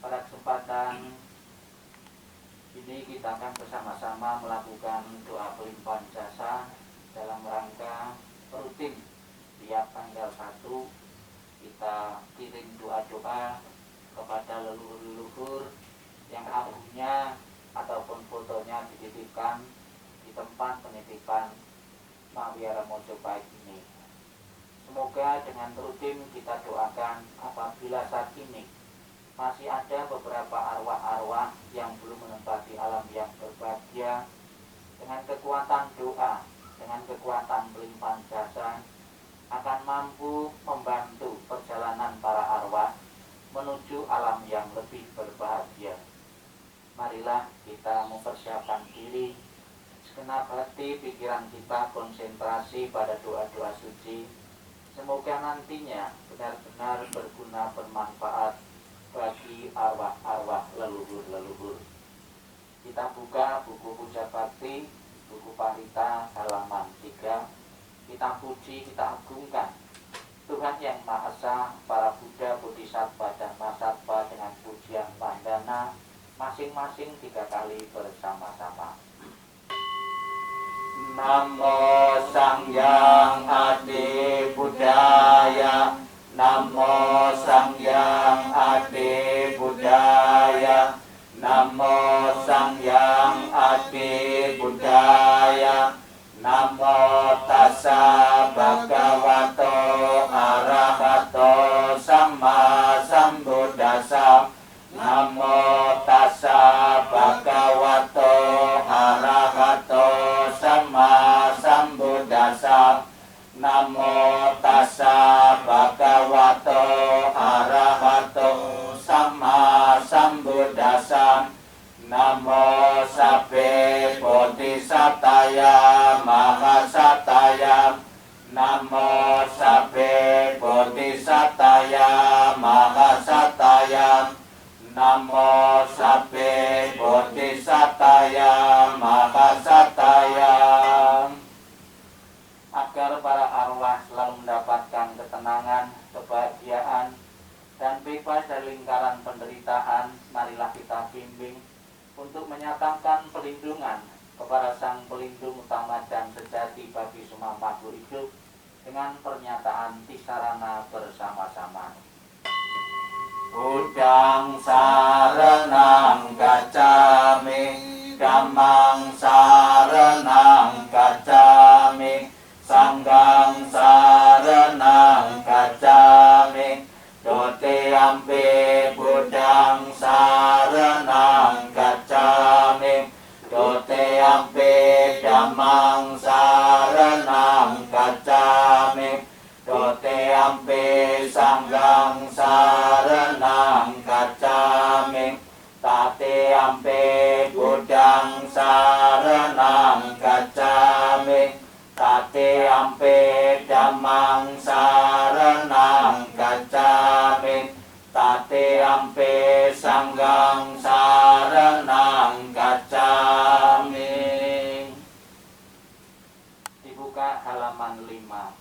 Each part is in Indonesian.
Pada kesempatan ini kita akan bersama-sama melakukan doa pelimpahan jasa dalam rangka rutin tiap tanggal 1 kita kirim doa-doa kepada leluhur-leluhur yang abunya ataupun fotonya dititipkan di tempat penitipan Mawiara Mojopahit ini. Semoga dengan rutin kita doakan apabila saat ini masih ada beberapa arwah-arwah yang belum menempati alam yang berbahagia, dengan kekuatan doa, dengan kekuatan pelimpahan jasa akan mampu membantu perjalanan para arwah menuju alam yang lebih berbahagia. Marilah kita mempersiapkan diri, segenap hati pikiran kita konsentrasi pada doa-doa suci. Semoga nantinya benar-benar berguna bermanfaat bagi arwah-arwah leluhur-leluhur. Kita buka buku Puja Bakti, buku Parita halaman 3. Kita puji, kita agungkan Tuhan yang Maha Esa, para Buddha, Bodhisattva, dan Mahasattva dengan pujian pandana masing-masing 3 kali bersama-sama. Namo Sangyang Adi Buddhaya, Namo Sangyang Adi Buddhaya, Namo Sangyang Adi Buddhaya, Namo Tassa Bhagavato Arahato Samma Sambuddhassa, Namo Tassa Bhagavato Arahato Samma Sambuddhassa, Namo Tassa Bhagavato Arahato Samma Sambuddhassa, Namo Sabbe Bodhisattaya Mahasataya, Namo Sabbe Bodhisattaya Mahasataya, Namo Sabbe Bodhisattaya Mahasataya. Agar para arwah selalu mendapatkan ketenangan, kebahagiaan, dan bebas dari lingkaran penderitaan, marilah kita bimbing untuk menyatakan perlindungan kepada Sang Pelindung utama dan sejati bagi semua makhluk hidup dengan pernyataan tisarana bersama-sama. Buddhang saranang gacchami, dhammang saranang gacchami, sanghang saranang gacchami, dutiyampi buddhang saranang gacchami, dutiyampi dhammang saranang gacchami, dutiyampi sanghang saranang gacchami, tatiyampi buddhang saranang gacchami, tatiyampi dhammang saranang gacchami, tatiyampi sanghang saranang gacchami. Dibuka halaman 5.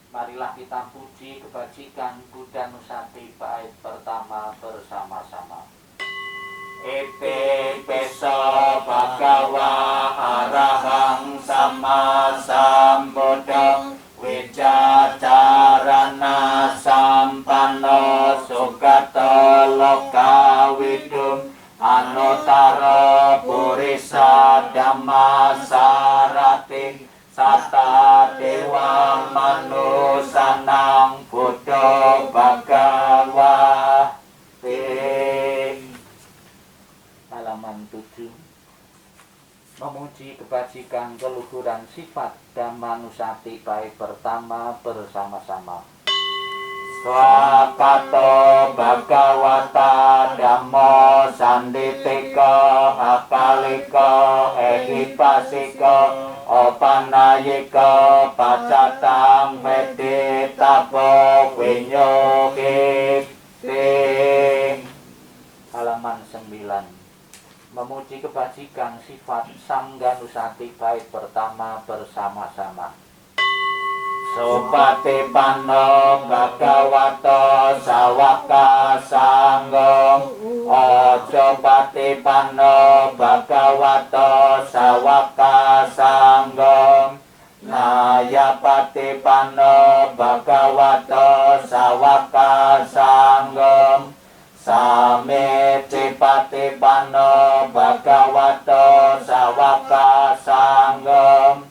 Marilah kita puji kebajikan Buddha Nusati bait pertama bersama-sama. Iti peso bhagawa arahang sama sambuddha, wijacarana sampanno sugato lokawidum, anuttara purisa dhammasarati, sata dewa manusanang buddha bhagawati. Halaman 7. Memuji kebajikan keluhuran sifat Dhammanusati bait pertama bersama-sama. Swakato Bhagavata Dhammo Sanditiko Akaliko Ehipasiko Opanayiko Pacatang Meditapo Vinyokiti. Halaman 9. Memuji kebajikan sifat Sangganusati bait pertama bersama-sama. Supatipanno bhagavato sawaka sanggo. Aja patipanno bhagavato sawaka sanggo. Naya patipanno bhagavato sawaka sanggo. Samiti patipanno bhagavato sawaka sanggo.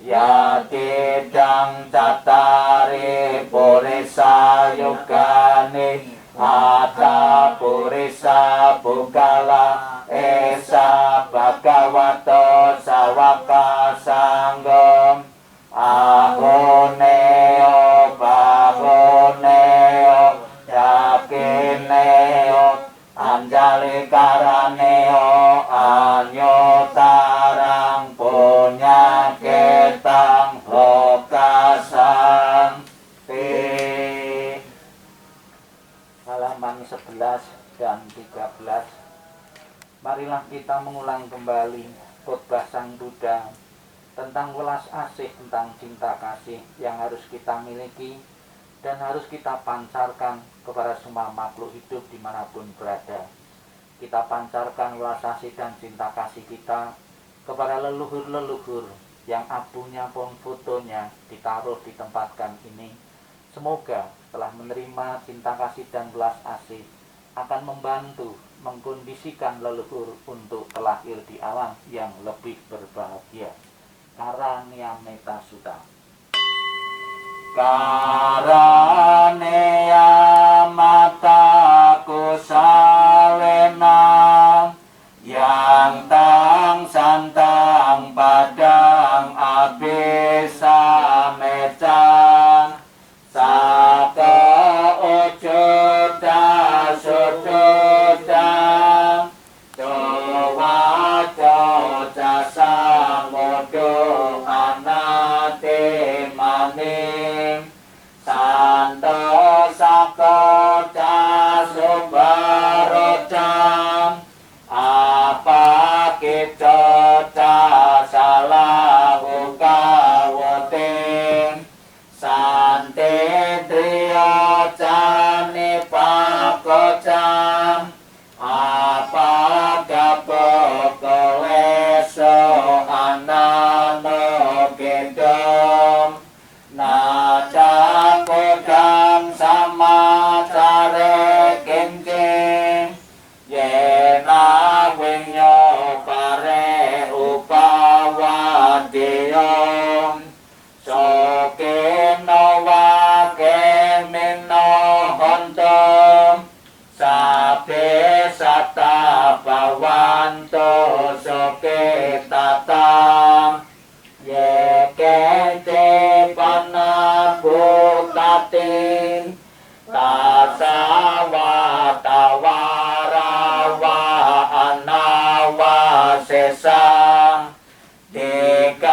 Yati dang catari purisa yugani Ata purisa bukala esa bhagavato sawaka sanggo. Ahoneo bahoneo yakineo anjali karaneo anyotarang punya ketang hokasan halaman 11 dan 13. Marilah kita mengulang kembali khotbah Sang Buddha tentang welas asih, tentang cinta kasih yang harus kita miliki dan harus kita pancarkan kepada semua makhluk hidup dimanapun berada. Kita pancarkan welas asih dan cinta kasih kita kepada leluhur-leluhur yang abunya pun fotonya ditaruh ditempatkan ini. Semoga setelah menerima cinta kasih dan belas asih akan membantu mengkondisikan leluhur untuk terlahir di alam yang lebih berbahagia. Karania Meta Sutta. Karania mata kusalena yang tang santang padang abisa mecan saka ujuda sujuda doa joja samodo anate maning santo sakoda subarocam apa kita salah kawoting sante trio jani pakocam apa gapokoleso anano gedom naca kodam sama care kencing yena winyo pare upawadiom sokeno wakemino hontom sabe sata bawanto soke tatam yekete panabutatin tasawatawarawa anawa sesang dikawaye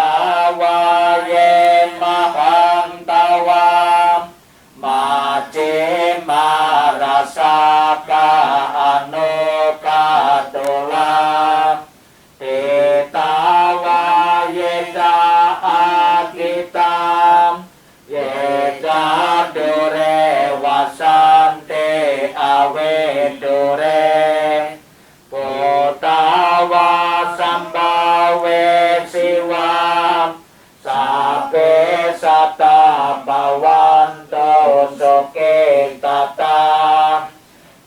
mahantawam mace marasaka anukatulam titawaye akitam yeda dore wasante awedore potawa sambawe siwam sabe sata bawanto soke tata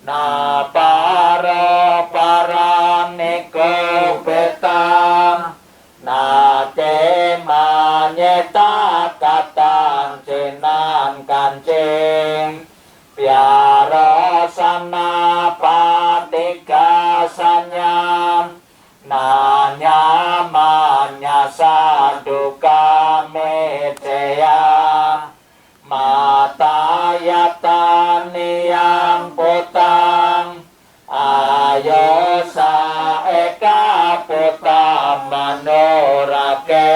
napara paraniko betam nate manyeta katang cenan kancing piara sana patika sanyam nanya manya saduka meteya mata yatani yang potang ayo saeka potang manoraken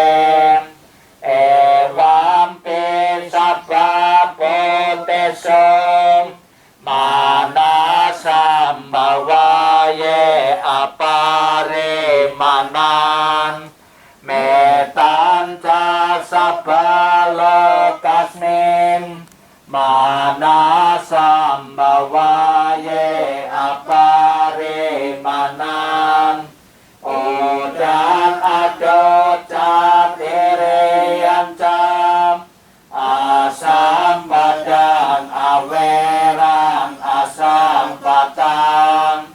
ewampe sabapotesom mana sambawaye apare manan metan sabalokas tasmin manasambawaye aparimanan odan adot catirian cam asam badan aweran asam batang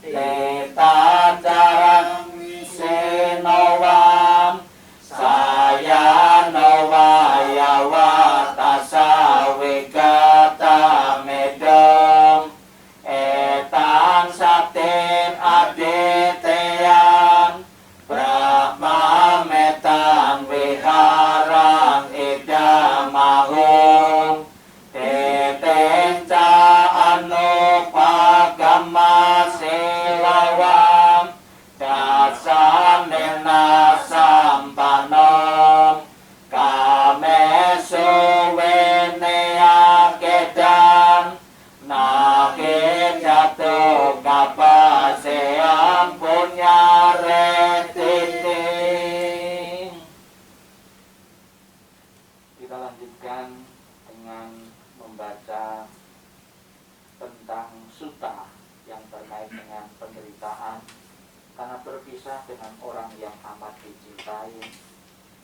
tita jarang sinowam saya nowayawa tasawigata medem etan satin aditeyan brahma metan wiharan idamahum tetenca anupagama silawam dasamena sampanom kame suwenea kedan nake jatuh kapaseam punya retiting. Kita lanjutkan dengan membaca tentang sutta yang terkait dengan penderitaan karena berpisah dengan orang yang amat dicintai,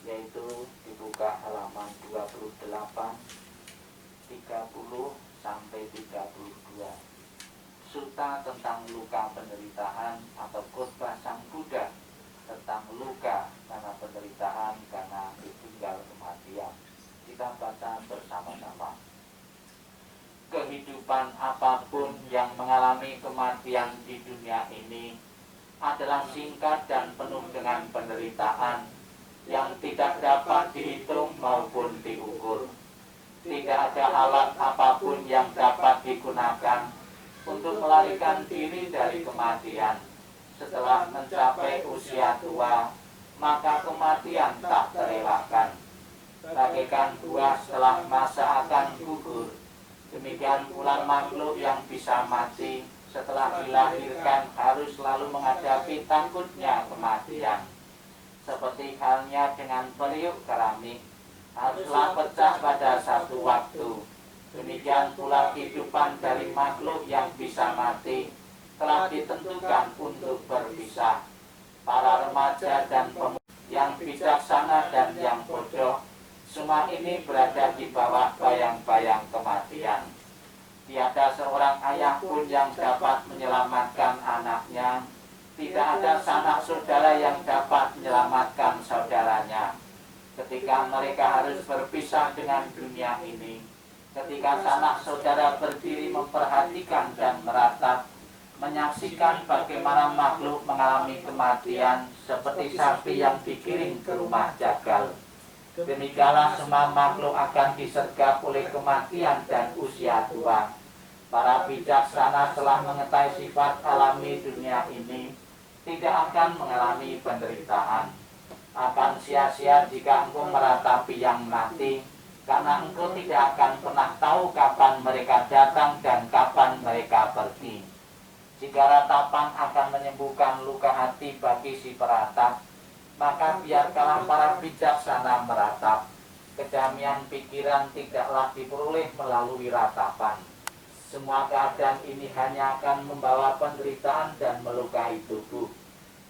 yaitu dibuka halaman 28, 30 sampai 32. Sutta tentang luka penderitaan atau khotbah Sang Buddha tentang luka karena penderitaan karena ditinggal kematian. Kita baca bersama-sama. Kehidupan apapun yang mengalami kematian di dunia ini adalah singkat dan penuh dengan penderitaan yang tidak dapat dihitung maupun diukur. Tidak ada alat apapun yang dapat digunakan untuk melarikan diri dari kematian. Setelah mencapai usia tua, maka kematian tak terelakkan. Bagaikan buah setelah masa akan gugur, demikian pula makhluk yang bisa mati setelah dilahirkan harus selalu menghadapi takutnya kematian. Seperti halnya dengan periuk keramik, haruslah pecah pada satu waktu. Demikian pula kehidupan dari makhluk yang bisa mati telah ditentukan untuk berpisah. Para remaja dan pemuda yang bijaksana dan yang bodoh, semua ini berada di bawah bayang-bayang kematian. Tiada seorang ayah pun yang dapat menyelamatkan anaknya. Tidak ada sanak saudara yang dapat menyelamatkan saudaranya. Ketika mereka harus berpisah dengan dunia ini, ketika sanak saudara berdiri memperhatikan dan meratap, menyaksikan bagaimana makhluk mengalami kematian seperti sapi yang digiring ke rumah jagal. Demikianlah semua makhluk akan disergap oleh kematian dan usia tua. Para bijaksana telah mengetahui sifat alami dunia ini tidak akan mengalami penderitaan. Akan sia-sia jika engkau meratapi yang mati, karena engkau tidak akan pernah tahu kapan mereka datang dan kapan mereka pergi. Jika ratapan akan menyembuhkan luka hati bagi si peratap, maka biarkanlah para bijaksana meratap. Kedamaian pikiran tidaklah diperoleh melalui ratapan. Semua keadaan ini hanya akan membawa penderitaan dan melukai tubuh.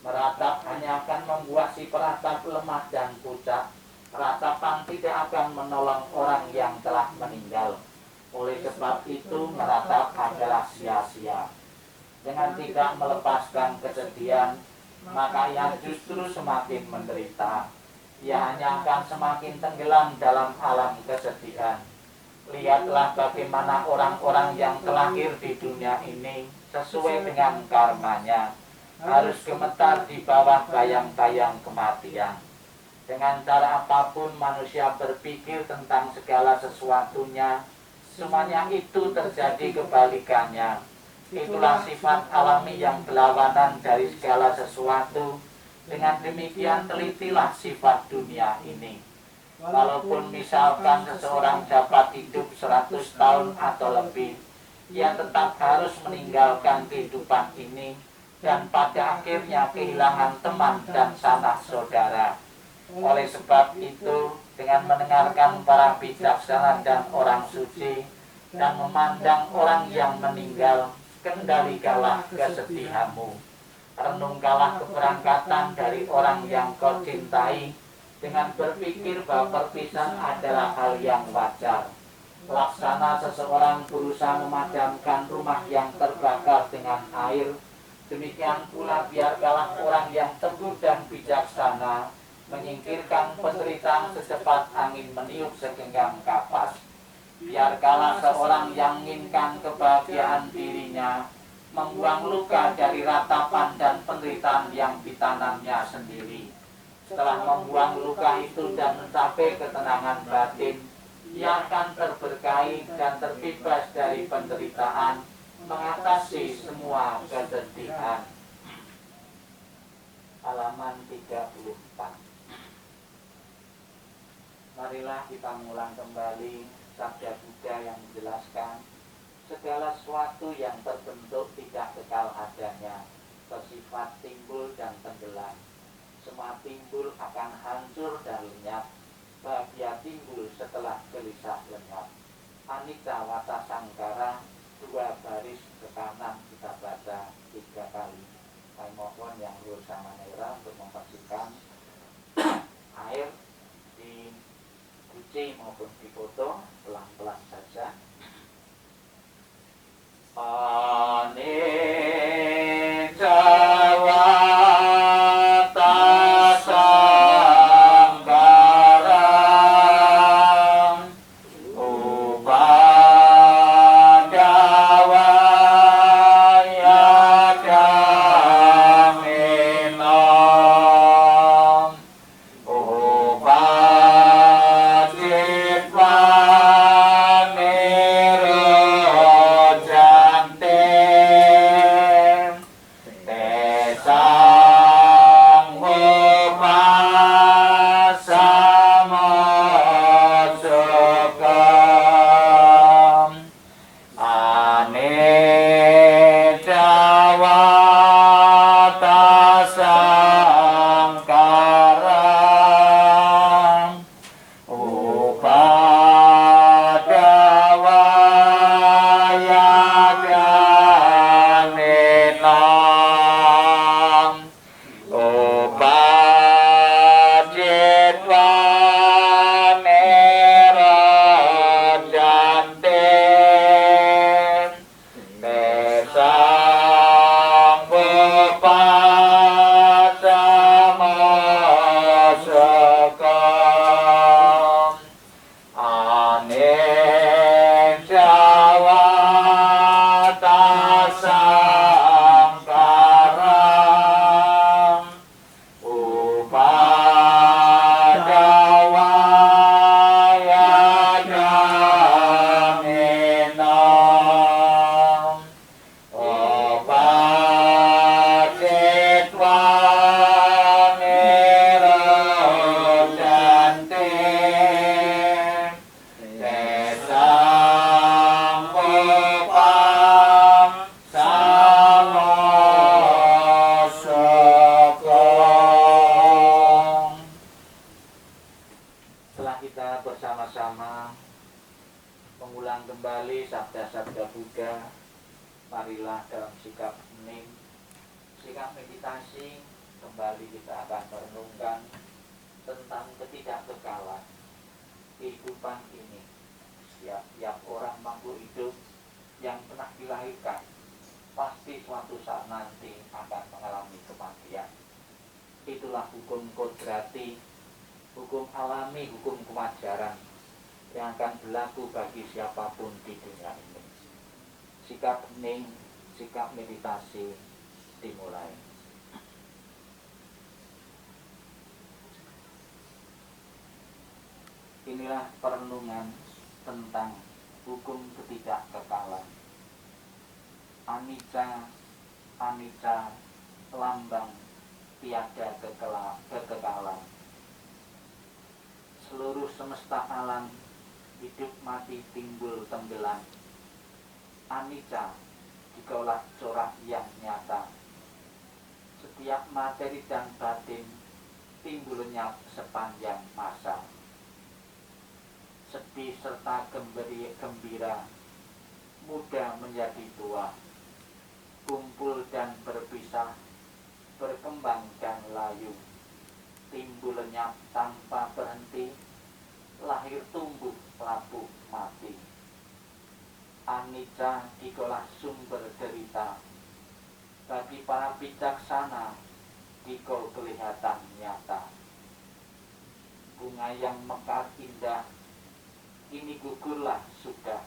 Meratap hanya akan membuat si peratap lemah dan pucat. Ratapan tidak akan menolong orang yang telah meninggal. Oleh sebab itu meratap adalah sia-sia. Dengan tidak melepaskan kesedihan, maka ia justru semakin menderita. Ia hanya akan semakin tenggelam dalam alam kesedihan. Lihatlah bagaimana orang-orang yang terlahir di dunia ini sesuai dengan karmanya harus gemetar di bawah bayang-bayang kematian. Dengan cara apapun manusia berpikir tentang segala sesuatunya, semuanya itu terjadi kebalikannya. Itulah sifat alami yang berlawanan dari segala sesuatu. Dengan demikian telitilah sifat dunia ini. Walaupun misalkan seseorang dapat hidup 100 tahun atau lebih, ia tetap harus meninggalkan kehidupan ini dan pada akhirnya kehilangan teman dan sanak saudara. Oleh sebab itu, dengan mendengarkan para bijaksana dan orang suci, dan memandang orang yang meninggal, kendalikanlah kesedihanmu. Renungkanlah keberangkatan dari orang yang kau cintai, dengan berpikir bahwa perpisahan adalah hal yang wajar. Laksana seseorang berusaha memadamkan rumah yang terbakar dengan air, demikian pula biarkanlah orang yang teguh dan bijaksana menyingkirkan penderitaan secepat angin meniup segenggam kapas. Biarkanlah seorang yang menginginkan kebahagiaan dirinya membuang luka dari ratapan dan penderitaan yang ditanamnya sendiri. Setelah membuang luka itu dan mencapai ketenangan batin, ia akan terberkahi dan terbebas dari penderitaan, mengatasi semua kesedihan. Halaman 34. Marilah kita mengulang kembali sabda Buddha yang menjelaskan segala sesuatu yang terbentuk tidak kekal adanya, bersifat timbul dan tenggelam. Semua timbul akan hancur dan lenyap. Bahagia timbul setelah gelisah lenyap. Anicca wata sangkara, 2 baris ke kanan kita baca 3 kali. Saya mohon yang lurus sama Nera untuk membersihkan air di cuci maupun difoto, pelan-pelan saja. Anicca wata sangkara, upadawaya damina, upacitwa mengulang kembali sabda-sabda Buddha. Marilah dalam sikap hening, sikap meditasi, kembali kita akan merenungkan tentang ketidakkekalan kehidupan ini. Setiap orang makhluk hidup yang pernah dilahirkan pasti suatu saat nanti akan mengalami kematian. Itulah hukum kodrati, hukum alami, hukum kewajaran yang akan berlaku bagi siapapun di dunia ini. Sikap hening, sikap meditasi dimulai. Inilah perenungan tentang hukum ketidakkekalan. Anicca, anicca, lambang tiada kekekalan. Seluruh semesta alam, hidup mati timbul tenggelam. Anicca, dikaulah corak yang nyata. Setiap materi dan batin timbul lenyap sepanjang masa. sedih serta gembira, muda menjadi tua, kumpul dan berpisah, berkembang dan layu, timbul lenyap tanpa berhenti, lahir tumbuh lapuh mati. Anicca dikolah sumber derita, bagi para bijaksana dikol kelihatan nyata. Bunga yang mekar indah ini gugurlah sudah,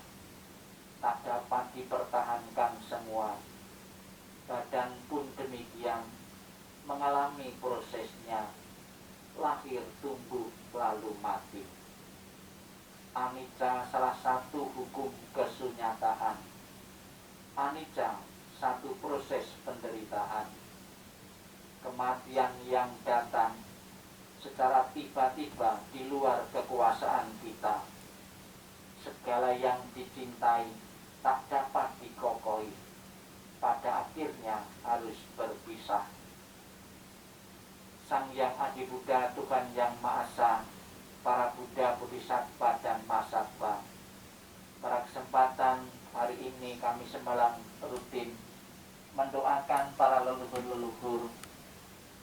tak dapat dipertahankan semua. Badan pun demikian, mengalami prosesnya, lahir tumbuh lalu mati. Anicca salah satu hukum kesunyataan. Anicca satu proses penderitaan. Kematian yang datang secara tiba-tiba di luar kekuasaan kita. Segala yang dicintai tak dapat dikokohi, pada akhirnya harus berpisah. Sang Yang Adi Buddha, Tuhan Yang Maha Esa, para Buddha, Bodhisattva dan Mahasattva, pada kesempatan hari ini kami Sembalang rutin mendoakan para leluhur-leluhur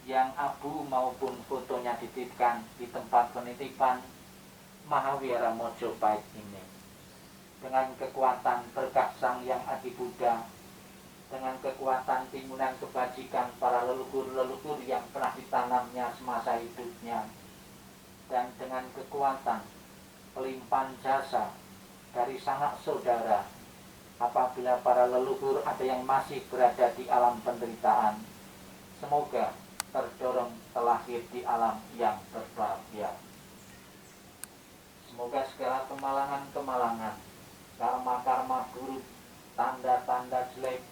yang abu maupun fotonya dititipkan di tempat penitipan Mahawira Mojopahit ini. Dengan kekuatan berkah Sang Yang Adi Buddha, dengan kekuatan timunan kebajikan para leluhur-leluhur yang pernah ditanamnya semasa hidupnya, dan dengan kekuatan pelimpahan jasa dari sanak saudara, apabila para leluhur ada yang masih berada di alam penderitaan, semoga terdorong terlahir di alam yang berbahagia. Semoga segala kemalangan-kemalangan, karma-karma buruk, tanda-tanda jelek,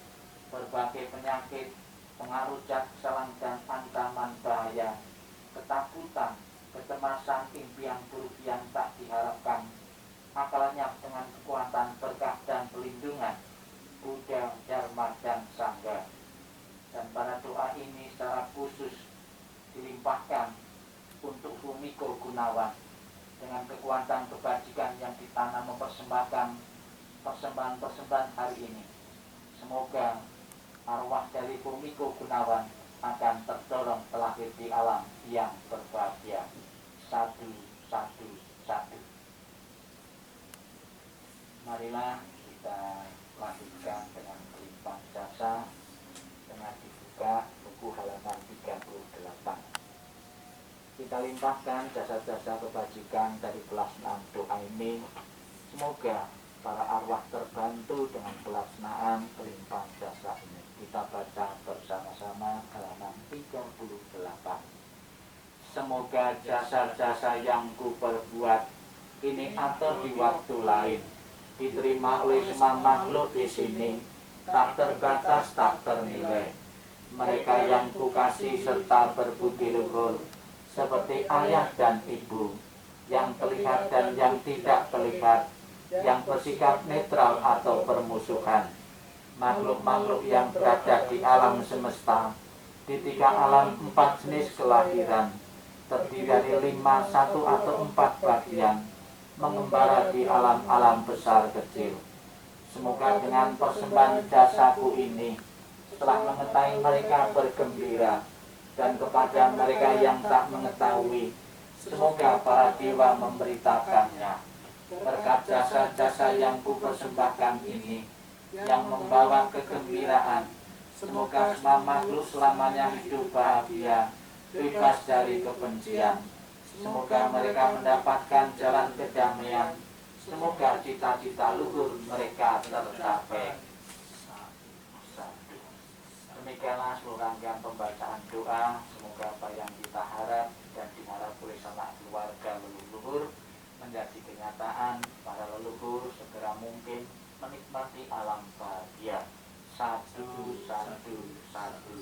berbagai penyakit, pengaruh jahat, kesalahan dan ancaman bahaya, ketakutan, kecemasan, impian buruk yang tak diharapkan, akalnya dengan kekuatan berkah dan pelindungan Buddha, Dharma dan Sangha. Dan pada doa ini secara khusus dilimpahkan untuk Fumiko Gunawan dengan kekuatan kebajikan yang ditanam mempersembahkan persembahan-persembahan hari ini. Semoga arwah dari Fumiko Gunawan akan terdorong terlahir di alam yang berbahagia. Satu, satu, satu. Marilah kita lanjutkan dengan pelimpahan jasa dengan dibuka buku halaman 38. Kita limpahkan jasa-jasa kebajikan dari pelaksanaan doa ini. Semoga para arwah terbantu dengan pelaksanaan pelimpahan jasa ini. Kita baca bersama-sama halaman 38. Semoga jasa-jasa yang ku perbuat ini atau di waktu lain diterima oleh semua makhluk di sini, tak terbatas, tak ternilai. Mereka yang kukasih serta berbudi luhur, seperti ayah dan ibu, yang terlihat dan yang tidak terlihat, yang bersikap netral atau bermusuhan, makhluk-makhluk yang berada di alam semesta, di 3 alam 4 jenis kelahiran, terdiri dari 5, 1 atau 4 bagian, mengembara di alam-alam besar kecil. Semoga dengan persembahan jasaku ini, setelah mengetahui mereka bergembira, dan kepada mereka yang tak mengetahui, semoga para dewa memberitakannya. Berkat jasa-jasa yang ku persembahkan ini, yang membawa kegembiraan, semoga semua makhluk selamanya hidup bahagia, bebas dari kebencian. Semoga mereka mendapatkan jalan kedamaian. Semoga cita-cita luhur mereka tercapai. Demikianlah seluruh rangkaian pembacaan doa. Semoga apa yang kita harap dan diharap oleh sanak keluarga leluhur menjadi kenyataan. Para leluhur segera mungkin menikmati alam bahagia. Satu, satu, satu.